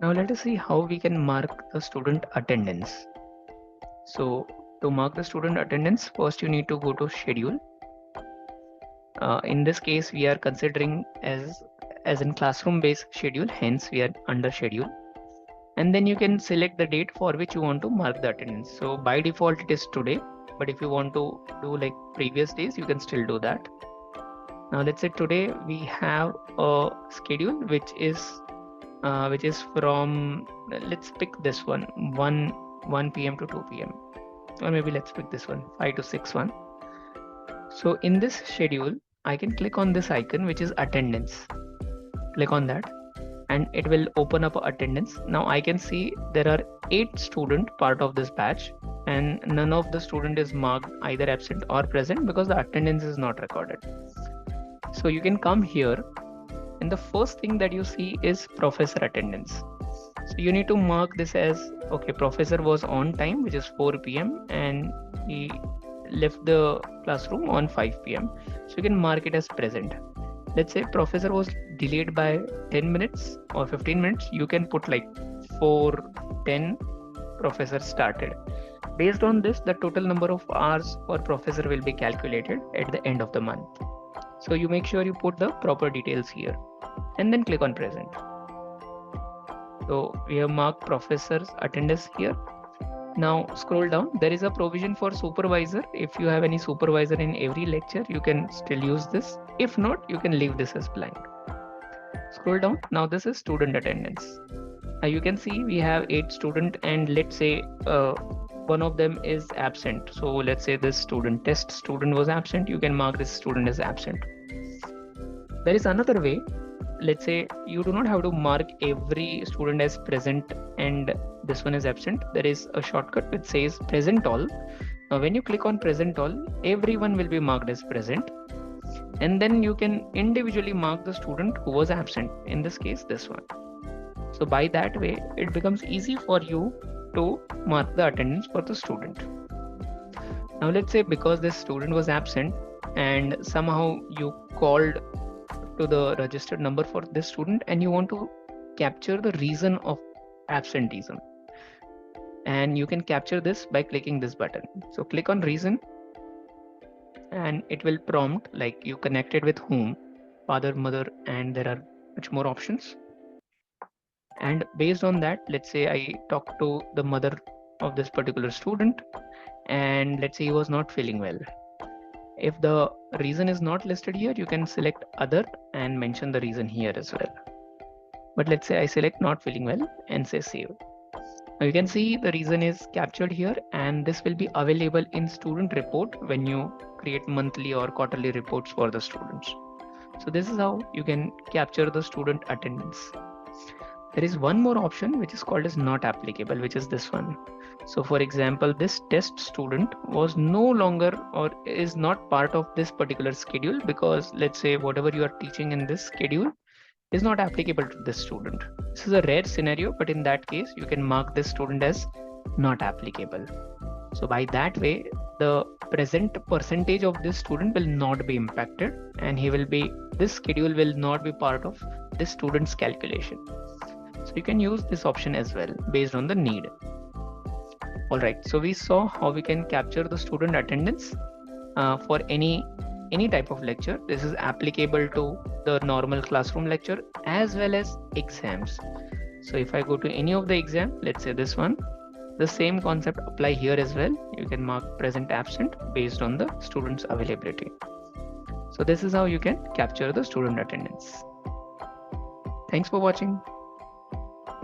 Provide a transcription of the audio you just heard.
Now let us see how we can mark the student attendance. So to mark the student attendance, first you need to go to schedule. In this case, we are considering as in classroom based schedule, hence we are under schedule. And then you can select the date for which you want to mark the attendance. So by default it is today, but if you want to do like previous days, you can still do that. Now let's say today we have a schedule which is from, let's pick this one, 1 p.m. to 2 p.m. or maybe let's pick this one, 5 to 6 one. So in this schedule, I can click on this icon which is attendance. Click on that and it will open up attendance. Now I can see there are 8 students part of this batch and none of the student is marked either absent or present because the attendance is not recorded. So you can come here and the first thing that you see is professor attendance. So you need to mark this as, okay, professor was on time, which is 4 p.m. and he left the classroom on 5 p.m. So you can mark it as present. Let's say professor was delayed by 10 minutes or 15 minutes. You can put like 4:10 professor started. Based on this, the total number of hours for professor will be calculated at the end of the month. So you make sure you put the proper details here and then click on present. So we have marked professor's attendance here. Now scroll down, there is a provision for supervisor. If you have any supervisor in every lecture, you can still use this. If not, you can leave this as blank. Scroll down, now this is student attendance. Now you can see we have 8 students and let's say one of them is absent. So let's say this test student was absent, you can mark this student as absent. There is another way. Let's say you do not have to mark every student as present and this one is absent. There is a shortcut which says present all. Now when you click on present all, everyone will be marked as present. And then you can individually mark the student who was absent, in this case this one. So by that way, it becomes easy for you to mark the attendance for the student. Now let's say because this student was absent and somehow you called to the registered number for this student and you want to capture the reason of absenteeism. And you can capture this by clicking this button. So click on reason and it will prompt like you connected with whom, father, mother, and there are much more options. And based on that, let's say I talked to the mother of this particular student and let's say he was not feeling well. If the reason is not listed here, you can select other and mention the reason here as well. But let's say I select not feeling well and say save. Now you can see the reason is captured here and this will be available in student report when you create monthly or quarterly reports for the students. So this is how you can capture the student attendance. There is one more option which is called as not applicable, which is this one. So for example, this test student was no longer or is not part of this particular schedule because let's say whatever you are teaching in this schedule is not applicable to this student. This is a rare scenario, but in that case, you can mark this student as not applicable. So by that way, the present percentage of this student will not be impacted and this schedule will not be part of this student's calculation. So you can use this option as well based on the need. All right, so we saw how we can capture the student attendance for any type of lecture. This is applicable to the normal classroom lecture as well as exams. So if I go to any of the exam, let's say this one, the same concept apply here as well. You can mark present absent based on the student's availability. So this is how you can capture the student attendance. Thanks for watching.